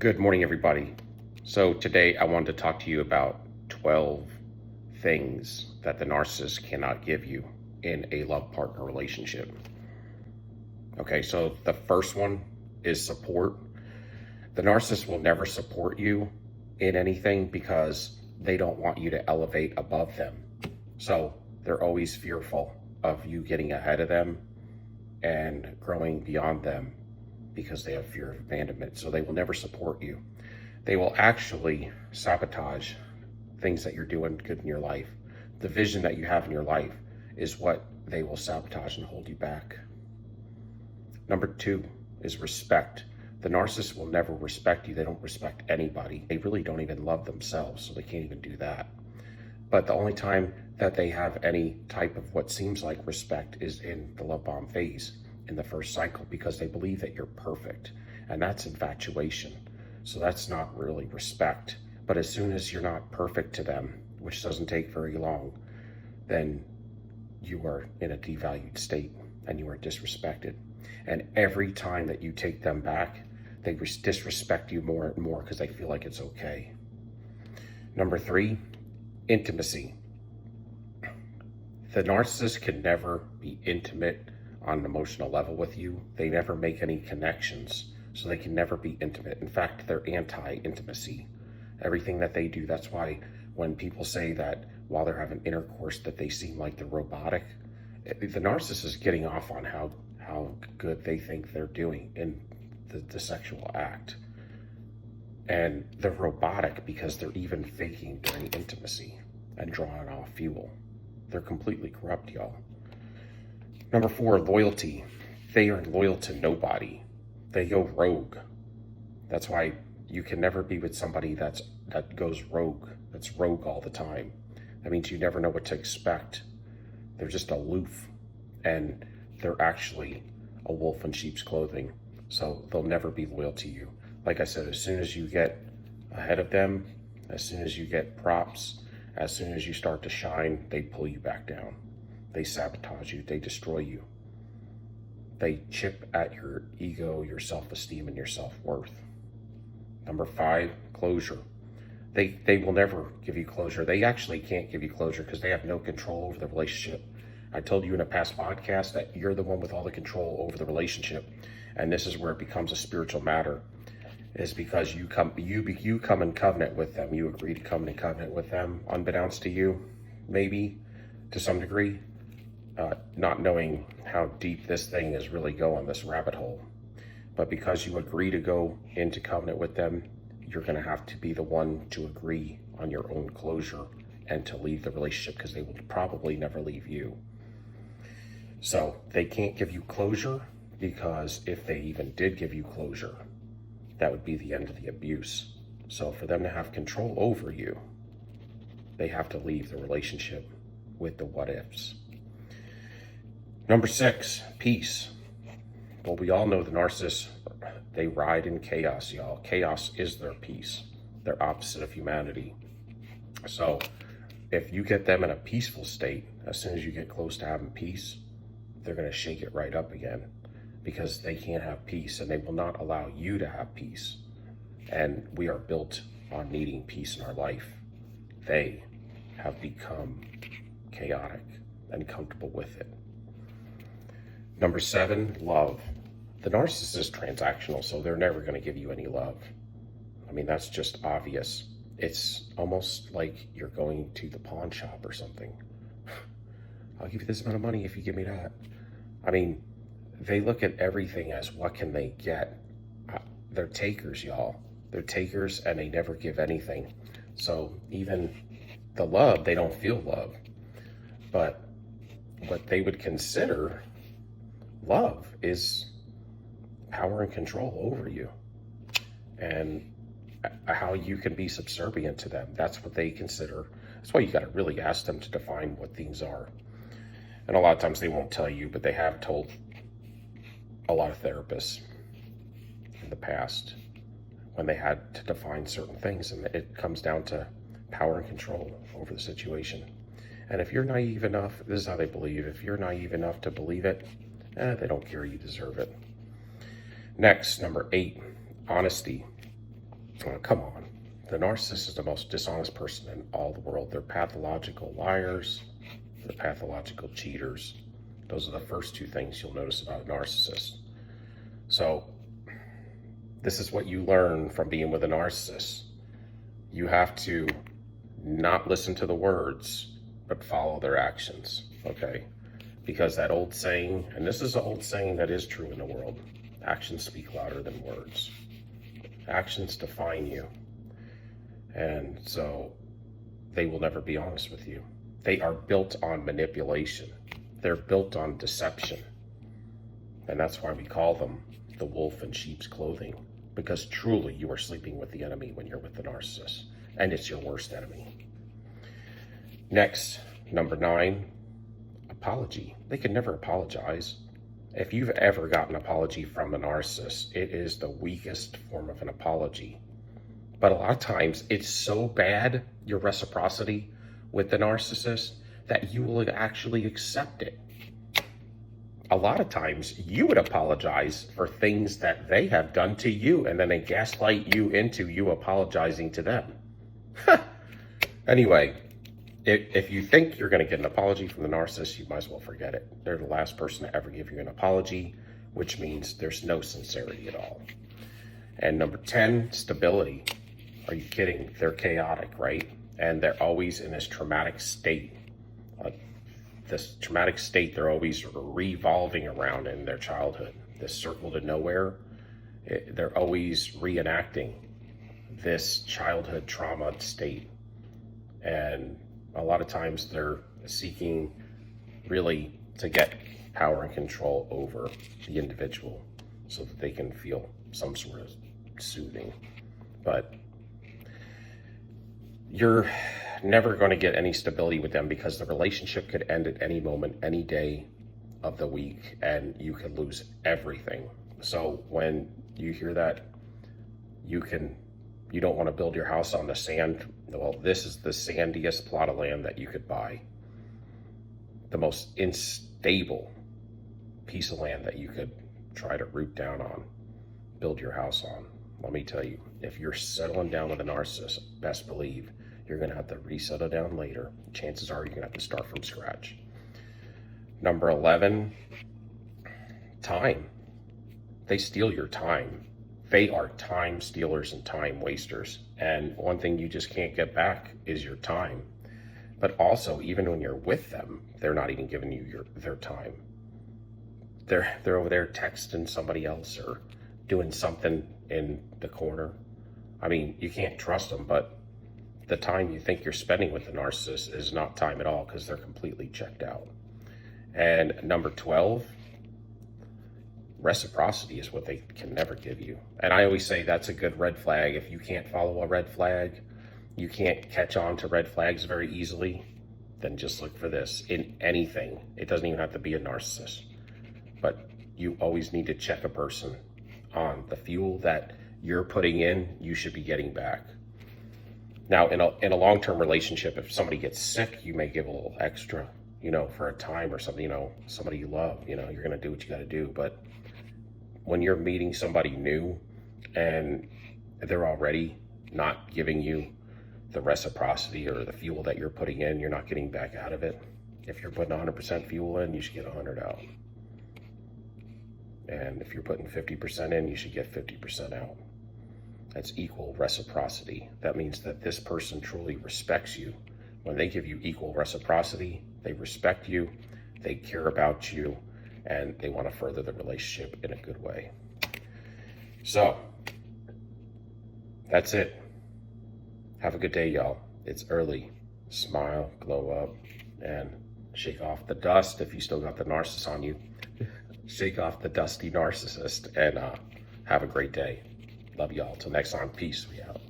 Good morning, everybody. So today I wanted to talk to you about 12 things that the narcissist cannot give you in a love partner relationship. Okay, so the first one is support. The narcissist will never support you in anything because they don't want you to elevate above them. So they're always fearful of you getting ahead of them and growing beyond them because they have fear of abandonment. So they will never support you. They will actually sabotage things that you're doing good in your life. The vision that you have in your life is what they will sabotage and hold you back. Number 2 is respect. The narcissist will never respect you. They don't respect anybody. They really don't even love themselves, so they can't even do that. But the only time that they have any type of what seems like respect is in the love bomb phase, in the first cycle, because they believe that you're perfect, and that's infatuation. So that's not really respect. But as soon as you're not perfect to them, which doesn't take very long, then you are in a devalued state and you are disrespected. And every time that you take them back, they disrespect you more and more because they feel like it's okay. Number 3, intimacy. The narcissist can never be intimate on an emotional level with you. They never make any connections, so they can never be intimate. In fact, they're anti-intimacy. Everything that they do, that's why when people say that while they're having intercourse that they seem like they're robotic, the narcissist is getting off on how good they think they're doing in the sexual act. And they're robotic because they're even faking during intimacy and drawing off fuel. They're completely corrupt, y'all. Number 4, loyalty. They are loyal to nobody. They go rogue. That's why you can never be with somebody that goes rogue, that's rogue all the time. That means you never know what to expect. They're just aloof, and they're actually a wolf in sheep's clothing. So they'll never be loyal to you. Like I said, as soon as you get ahead of them, as soon as you get props, as soon as you start to shine, they pull you back down. They sabotage you, they destroy you. They chip at your ego, your self-esteem, and your self-worth. Number 5, closure. They will never give you closure. They actually can't give you closure because they have no control over the relationship. I told you in a past podcast that you're the one with all the control over the relationship, and this is where it becomes a spiritual matter. Is because you come in covenant with them. You agree to come in covenant with them, unbeknownst to you, maybe to some degree, not knowing how deep this thing is really going, this rabbit hole. But because you agree to go into covenant with them, you're going to have to be the one to agree on your own closure and to leave the relationship, because they will probably never leave you. So they can't give you closure, because if they even did give you closure, that would be the end of the abuse. So for them to have control over you, they have to leave the relationship with the what ifs. Number 6, peace. Well, we all know the narcissists, they ride in chaos, y'all. Chaos is their peace. They're opposite of humanity. So if you get them in a peaceful state, as soon as you get close to having peace, they're going to shake it right up again, because they can't have peace, and they will not allow you to have peace. And we are built on needing peace in our life. They have become chaotic and comfortable with it. Number 7, love. The narcissist is transactional, so they're never going to give you any love. I mean, that's just obvious. It's almost like you're going to the pawn shop or something. I'll give you this amount of money if you give me that. I mean, they look at everything as what can they get. They're takers, y'all. They're takers, and they never give anything. So even the love, they don't feel love. But what they would consider love is power and control over you, and how you can be subservient to them. That's what they consider. That's why you got to really ask them to define what things are. And a lot of times they won't tell you, but they have told a lot of therapists in the past when they had to define certain things, and it comes down to power and control over the situation. And if you're naive enough, this is how they believe. If you're naive enough to believe it, they don't care you deserve it. Next, number 8, honesty. Oh, come on. The narcissist is the most dishonest person in all the world. They're pathological liars. They're pathological cheaters. Those are the first two things you'll notice about a narcissist. So this is what you learn from being with a narcissist. You have to not listen to the words, but follow their actions, okay? Because that old saying, and this is an old saying that is true in the world, actions speak louder than words. Actions define you. And so they will never be honest with you. They are built on manipulation. They're built on deception. And that's why we call them the wolf in sheep's clothing, because truly you are sleeping with the enemy when you're with the narcissist, and it's your worst enemy. Next, number 9, apology. They can never apologize. If you've ever gotten an apology from a narcissist, it is the weakest form of an apology. But a lot of times it's so bad, your reciprocity with the narcissist, that you will actually accept it. A lot of times you would apologize for things that they have done to you, and then they gaslight you into you apologizing to them. Anyway, if you think you're going to get an apology from the narcissist, you might as well forget it. They're the last person to ever give you an apology, which means there's no sincerity at all. And number 10, stability. Are you kidding? They're chaotic, right? And they're always in this traumatic state. This traumatic state they're always revolving around in their childhood. This circle to nowhere, they're always reenacting this childhood trauma state. And a lot of times they're seeking really to get power and control over the individual so that they can feel some sort of soothing. But you're never going to get any stability with them, because the relationship could end at any moment, any day of the week, and you could lose everything. So when you hear that you don't want to build your house on the sand, well, this is the sandiest plot of land that you could buy. The most unstable piece of land that you could try to root down on, build your house on. Let me tell you, if you're settling down with a narcissist, best believe you're going to have to resettle down later. Chances are you're going to have to start from scratch. Number 11, time. They steal your time. They are time stealers and time wasters. And one thing you just can't get back is your time. But also, even when you're with them, they're not even giving you their time. They're over there texting somebody else or doing something in the corner. I mean, you can't trust them, but the time you think you're spending with the narcissist is not time at all, because they're completely checked out. And number 12, reciprocity is what they can never give you. And I always say that's a good red flag. If you can't follow a red flag, you can't catch on to red flags very easily, then just look for this in anything. It doesn't even have to be a narcissist, but you always need to check a person on the fuel that you're putting in, you should be getting back. Now, in a long-term relationship, if somebody gets sick, you may give a little extra, for a time or something, somebody you love, you're going to do what you got to do. But when you're meeting somebody new and they're already not giving you the reciprocity or the fuel that you're putting in, you're not getting back out of it. If you're putting 100% fuel in, you should get 100 out. And if you're putting 50% in, you should get 50% out. That's equal reciprocity. That means that this person truly respects you. When they give you equal reciprocity, they respect you, they care about you, and they want to further the relationship in a good way. So, that's it. Have a good day, y'all. It's early. Smile, glow up, and shake off the dust. If you still got the narcissist on you, shake off the dusty narcissist, and have a great day. Love y'all. Till next time. Peace. We out.